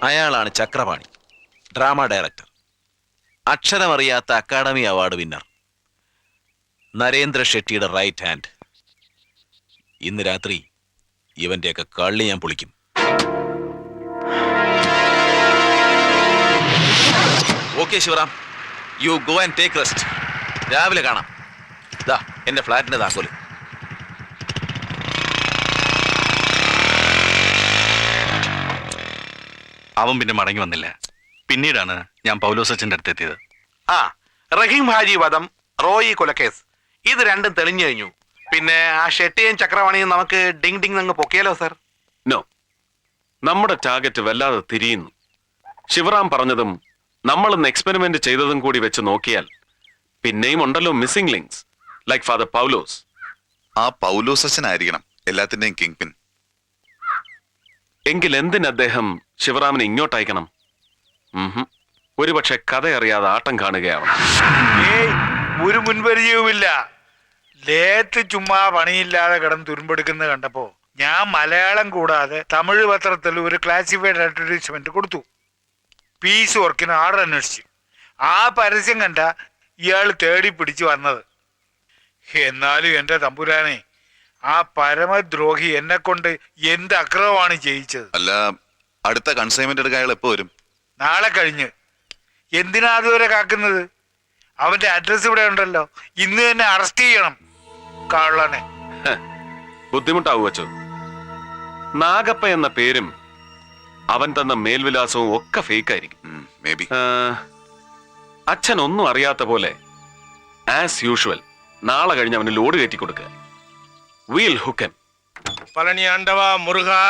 അയാളാണ് Chakrapani, drama director, അക്ഷരമറിയാത്ത academy award winner, Narendra ഷെട്ടിയുടെ റൈറ്റ് ഹാൻഡ്. ഇന്ന് രാത്രി ഇവന്റെയൊക്കെ കള്ളി ഞാൻ പൊളിക്കും. Okay Shivaram, you go and take rest. രാവിലെ കാണാം. ദാ എന്റെ ഫ്ലാറ്റിന്റെ താക്കോല്. അവൻ പിന്നെ മടങ്ങി വന്നില്ല. പിന്നീടാണ് ഞാൻ പൗലോസച്ചന്റെ അടുത്തെത്തിയത്. റഹീം ഹാജി വധം, റോയി കൊലക്കേസ്, ഇത് രണ്ടും തെളിഞ്ഞു കഴിഞ്ഞു. പിന്നെ ആ ഷെട്ടിയും ചക്രവാണിയും നമുക്ക് ഡിങ് ഡിങ് അങ്ങ് പൊക്കിയാലോ സർ? നോ, നമ്മുടെ ടാർഗറ്റ് വല്ലാതെ തിരിയുന്നു. ശിവറാം പറഞ്ഞതും നമ്മളൊന്ന് എക്സ്പെരിമെന്റ് ചെയ്തതും കൂടി വെച്ച് നോക്കിയാൽ പിന്നെയും ഉണ്ടല്ലോ മിസ്സിംഗ് ലിങ്ക്സ്, ലൈക്ക് ഫാദർ പൗലോസ്. ആ പൗലോസ് അച്ഛനായിരിക്കണം എല്ലാത്തിന്റെയും കിങ് പിൻ. എങ്കിൽ എന്തിന് അദ്ദേഹം ശിവറാമിനെ ഇങ്ങോട്ട് അയക്കണം? ഒരുപക്ഷെ കഥ അറിയാതെ ആട്ടം കാണുകയാവും. ഒരു മുൻപരിചയവുമില്ല. ലേത്ത് ചുമ്മാ പണിയില്ലാതെ കിടന്ന് തുരുമ്പെടുക്കുന്ന കണ്ടപ്പോ ഞാൻ മലയാളം കൂടാതെ തമിഴ് പത്രത്തിൽ ഒരു ക്ലാസിഫൈഡ് അഡ്വർടൈസ്മെന്റ് കൊടുത്തു. പീസ് വർക്കിന് ആർഡർ അന്വേഷിച്ചു. ആ പരസ്യം കണ്ട ഇയാൾ തേടി പിടിച്ചു വന്നത്. എന്നാലും എന്റെ തമ്പുരാനെ, ആ പരമദ്രോഹി എന്നെ കൊണ്ട് എന്ത് അക്രമമാണ് ചെയ്യിച്ചത്. അല്ല, അടുത്ത കൺസൈൻമെന്റ് എടുക്കാൻ അയാൾ എപ്പോ വരും? നാളെ കഴിഞ്ഞ്. എന്തിനാ അതുവരെ കാക്കുന്നത്? അവന്റെ അഡ്രസ് ഇവിടെ ഉണ്ടല്ലോ, ഇന്ന് തന്നെ അറസ്റ്റ് ചെയ്യണം കള്ളനെ. ബുദ്ധിമുട്ടാവു വച്ചു. നാഗപ്പ എന്ന പേരും അവൻ തന്ന മേൽവിലാസവും ഒക്കെ ഫേക്ക് ആയിരിക്കും. അച്ഛൻ ഒന്നും അറിയാത്ത പോലെ ആസ് യൂഷ്വൽ നാളെ കഴിഞ്ഞ് അവന് ലോഡ് കയറ്റി കൊടുക്കുക. വീൽ ഹുക്കൻ. பழனி ஆண்டவா, முருகா,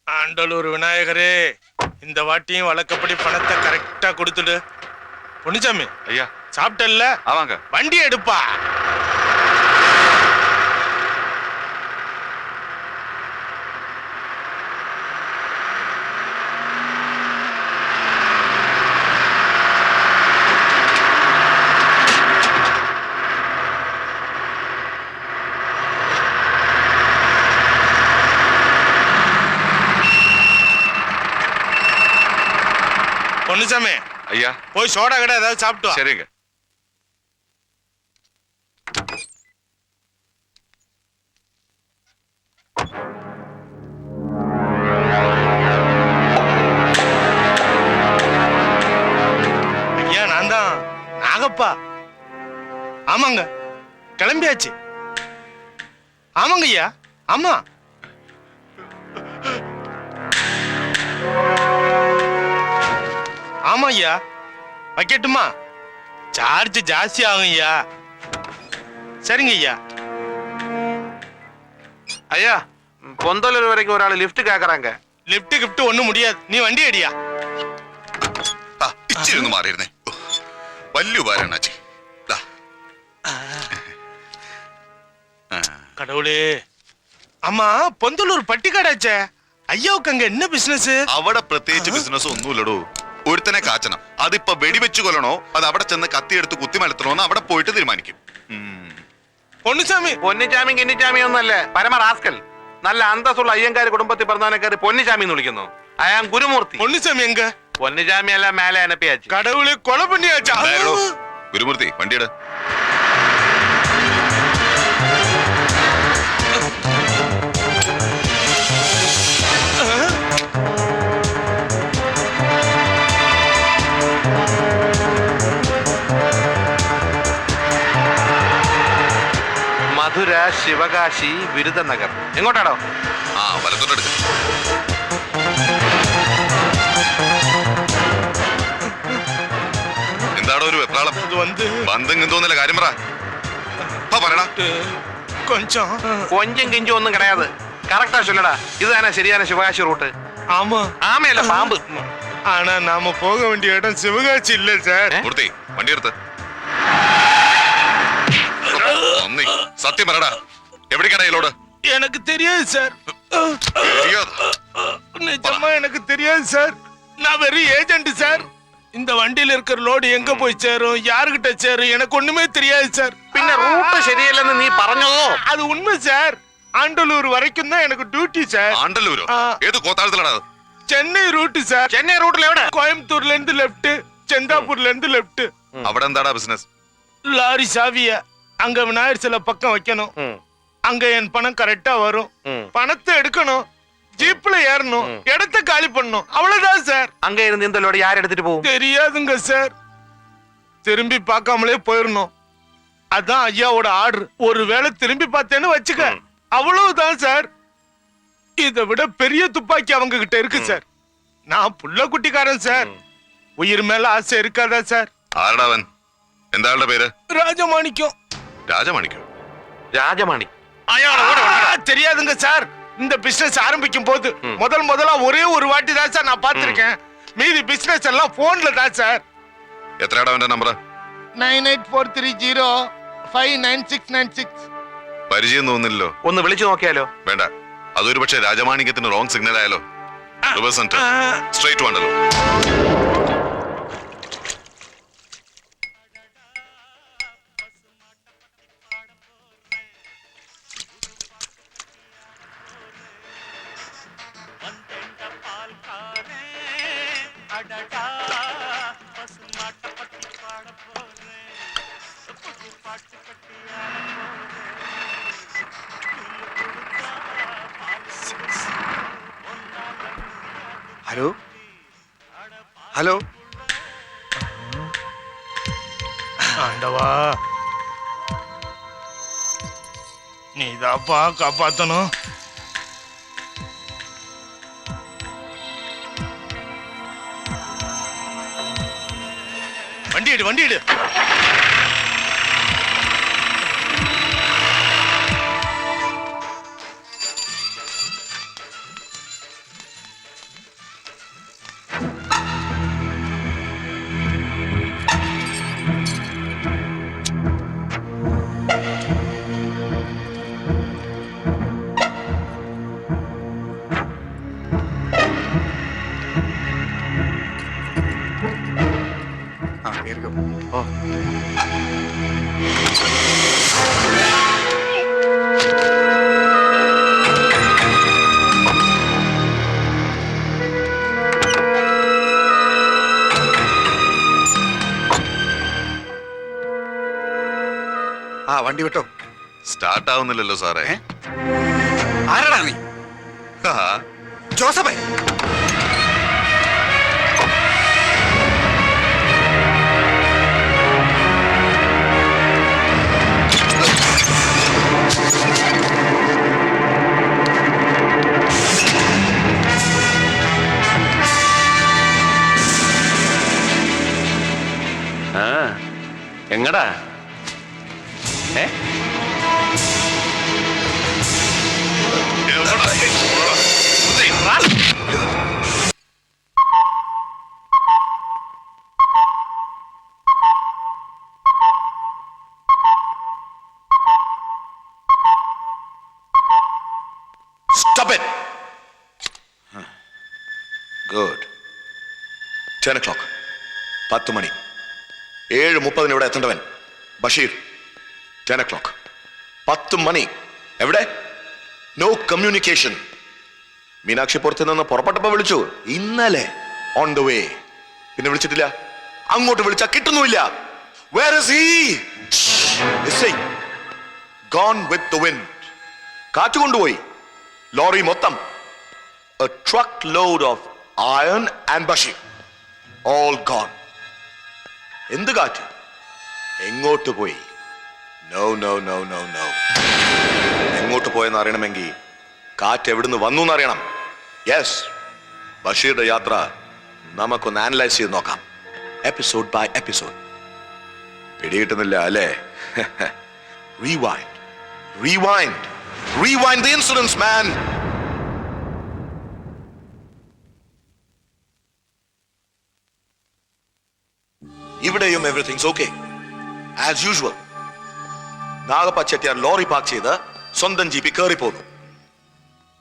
ஆண்டலூர் விநாயகரே, இந்த வாட்டியும் வழக்கப்படி பணத்தை கரெக்டா கொடுத்துடு. பொன்னுச்சாமி ஐயா, சாப்பிட்டல்ல? ஆமாங்க. வண்டி எடுப்பா. பொன்னுச்சாமி ஐயா, போய் சோடா கடை ஏதாவது சாப்பிட்டு வா. சரிங்க. ஐயா, நான் தான் நாகப்பா. ஆமாங்க, கிளம்பியாச்சு. ஆமாங்க ஐயா, ஆமா. ஆமா ஐயா, வைக்கட்டுமா? சார்ஜ் ஜாஸ்தி ஆகும் ஐயா. சரிங்க ஐயா. ஐயா, பொந்தலூர் வரைக்கும் ஒரு ஆள் லிஃப்ட் கேக்குறாங்க. லிஃப்ட் கிஃப்ட் ஒண்ணும் முடியாது. நீ வண்டி அடியா. ഇച്ചിരി ഒന്ന് മാറിയിരുന്നേ. വലിയ ഉപകാരമാണ് അച്ഛൻ. கடவுளே. ஆமா, பொந்தலூர் பட்டிக்காடாச்சே. ஐயாவுக்கு அங்க என்ன பிசினஸ்? അവിടെ പ്രത്യേകിച്ച് ബിസിനസ് ഒന്നുമില്ലടോ. ഒരുത്തനെ കാച്ചണം. അതിപ്പോ വെടിവെച്ച് കൊല്ലണോ അത് അവിടെ ചെന്ന് കത്തിയെടുത്ത് കുത്തിമലത്തണോന്ന് അവിടെ പോയിട്ട് തീരുമാനിക്കും. പൊന്നുചാമി. പൊന്നിച്ചാമി കിന്നിച്ചാമി ഒന്നല്ലേ, പരമ റാസ്കൽ. നല്ല അന്തസ്സുള്ള അയ്യങ്കാര് കുടുംബത്തിൽ പറഞ്ഞവനെ കയറി പൊന്നിച്ചാമി എന്ന് വിളിക്കുന്നു. അയാൾ ഗുരുമൂർത്തി. പൊന്നുചാമി എങ്ക? പൊന്നിച്ചാമി അല്ല, മേലെ അനപ്പിയാച്ചു. கடவுளே, கொலை பண்ணியாச்சா? ഗുരുമൂർത്തി, വണ്ടിയെടു. മധുര, ശിവകാശി, വിരുദനഗർ. എങ്ങോട്ടാണോ? വലത്തോട്ടെടുക്ക. എന്താടോ ഒരു വെപ്രാളം? ബന്ധം തോന്നില്ല, കാര്യം പറയടാ. കൊഞ്ചും കിഞ്ചും ഒന്നും കിടയാത്. കറക്റ്റാ ചൊല്ലടാ. ഇത് തന്നെ ശരിയാണ് ശിവകാശി റൂട്ട്. ஆமா. ആമയല്ല, പാമ്പ്. ஆனா நாம போக வேண்டிய இடம் சிவகாசி இல்ல சார். മൂർത്തി, വണ്ടിയെടുത്ത്. സത്യം പറടാ, എവിടേക്കാണ് ലോഡ്? எனக்கு தெரியாது சார். நிஜமா எனக்கு தெரியாது சார். நான் வெறும் ஏஜென்ட் சார். இந்த வண்டியில இருக்கிற லோடு எங்க போய் சேரும், யாருகிட்ட சேரும், எனக்கு ஒண்ணுமே தெரியாது சார். പിന്നെ റൂട്ട് ശരിയല്ലെന്ന് നീ പറഞ്ഞതോ? அது உண்மை சார். ஆண்டலூர் வரைக்கும் தான் எனக்கு டியூட்டி சார். ആണ്ടല്ലൂരോ? ഏത് കോത്താഴത്തിലാണത്? Chennai route sir. ചെന്നൈ റൂട്ടിൽ എവിടെ? கோயம்புத்தூர்ல இருந்து லெஃப்ட், செந்தாப்பூர்ல இருந்து லெஃப்ட். അവിടെ എന്താടാ ബിസിനസ്? லாரி சாவிய அங்க விநாயகர் சிலை பக்கம் வைக்கணும். அங்க என் பணம் கரெக்டா வரும். பணத்தை எடுக்கணும், ஜீப்ல ஏறணும், இடத்த காலி பண்ணணும், அவ்வளவுதான் சார். அங்க இருந்து இந்த லோடு யார் எடுத்துட்டு போகும்? தெரியாதுங்க சார். திரும்பி பார்க்காமலே போயிடணும். அதான் ஐயாவோட ஆர்டர். ஒருவேளை திரும்பி பார்த்தேன்னு வச்சுக்க, அவ்வளவுதான் சார். இதை விட பெரிய துப்பாக்கி அவங்க கிட்ட இருக்கு சார். நான் புள்ள குட்டிக்காரன் சார். உயிர் மேல ஆசை இருக்காதா சார்? ആരടാ അവൻ? എന്താ ആളുടെ പേര്? ராஜமாணிக்கம். രാജമാണിക്കോ? രാജമാണി. தெரியாதுங்க சார். இந்த பிசினஸ் ஆரம்பிக்கும் போது முதலா ஒரே ஒரு வாட்டி தான் சார் நான் பார்த்திருக்கேன். மீதி பிசினஸ் எல்லாம் போன்ல தான் சார். എത്രയാടാ അവന്റെ നമ്പർ? 9843059696. പരിചയം തോന്നുന്നില്ലല്ലോ. ഒന്ന് വിളിച്ചു നോക്കിയാലോ? വേണ്ട, അതൊരു പക്ഷേ രാജമാണിക്യത്തിന് റോങ് സിഗ്നൽ ആയാലോ? റിവേഴ്സ് സെന്റർ സ്ട്രേറ്റ് വേണ്ടല്ലോ. ഹലോ ഹലോ ஆண்டவா, நீதாப்பா காப்பாத்தணும். வண்டி எடு, வண்டி எடு. ആ കേൾക്കോ. ആ വണ്ടി വിട്ടോ. സ്റ്റാർട്ട് ആവുന്നില്ലല്ലോ സാറേ. ആരാടാ നീ? ജോസഫേ. ആ എങ്ങടാ? Stop it! Good. 10 o'clock. 10 മണി. 7:30 ഇവിടെ എത്തേണ്ടവൻ ബഷീർ. 10 o'clock. 10 മണി. എവിടെ? No communication. മീനാക്ഷി പുറത്ത് നിന്ന് പുറപ്പെട്ടപ്പോ വിളിച്ചു. ഇന്നലെ ഓൺ ദ വേ. പിന്നെ വിളിച്ചിട്ടില്ല. അങ്ങോട്ട് വിളിച്ചാ കിട്ടുന്നുമില്ല. Where is he? Missing. Gone with the wind. കാറ്റ് കൊണ്ടുപോയി. ലോറി മൊത്തം. A truckload of iron and bashir. All gone. എന്ത് കാറ്റ്? എങ്ങോട്ട് പോയി? No, no, no, no, no. എങ്ങോട്ട് പോയെന്ന് അറിയണമെങ്കിൽ കാറ്റ് എവിടുന്ന് വന്നു എന്നറിയണം. യെസ്, ബഷീറുടെ യാത്ര നമുക്കൊന്ന് അനലൈസ് ചെയ്ത് നോക്കാം, എപ്പിസോഡ് ബൈ എപ്പിസോഡ്. പിടികിട്ടുന്നില്ല അല്ലേ? Rewind, rewind, rewind the incidents, man. ഇവിടെയും everything's okay as usual. Nagappa Chettiar lorry park ചെയ്ത് സ്വന്തം ജീപ്പി കയറി പോന്നു.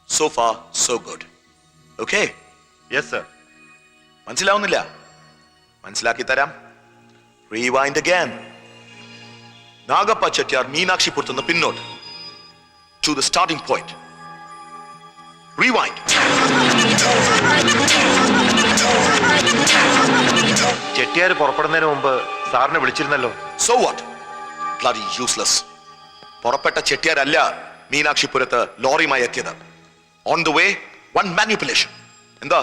So far, so good. Okay? Yes, sir. മനസ്സിലാവുന്നില്ല? മനസ്സിലാക്കി തരാം. Rewind again. നാഗപ്പ ചെട്ടിയാർ മീനാക്ഷിപുരത്തുനിന്ന് പിന്നോട്ട് to the starting point. Rewind. Chettiar പുറപ്പെടുന്നതിന് മുമ്പ് സാറിനെ വിളിച്ചിരുന്നല്ലോ. So what? Bloody useless. പുറപ്പെട്ട ചെട്ടിയാരല്ല മീനാക്ഷിപുരത്ത് ലോറിയുമായി എത്തിയത്. On the way one manipulation. എന്താ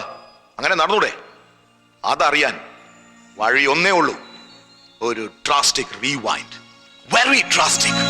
അങ്ങനെ നടന്നൂടെ? അതറിയാൻ വഴി ഒന്നേ ഉള്ളൂ, ഒരു ഡ്രാസ്റ്റിക് റീവൈൻഡ്. Very drastic.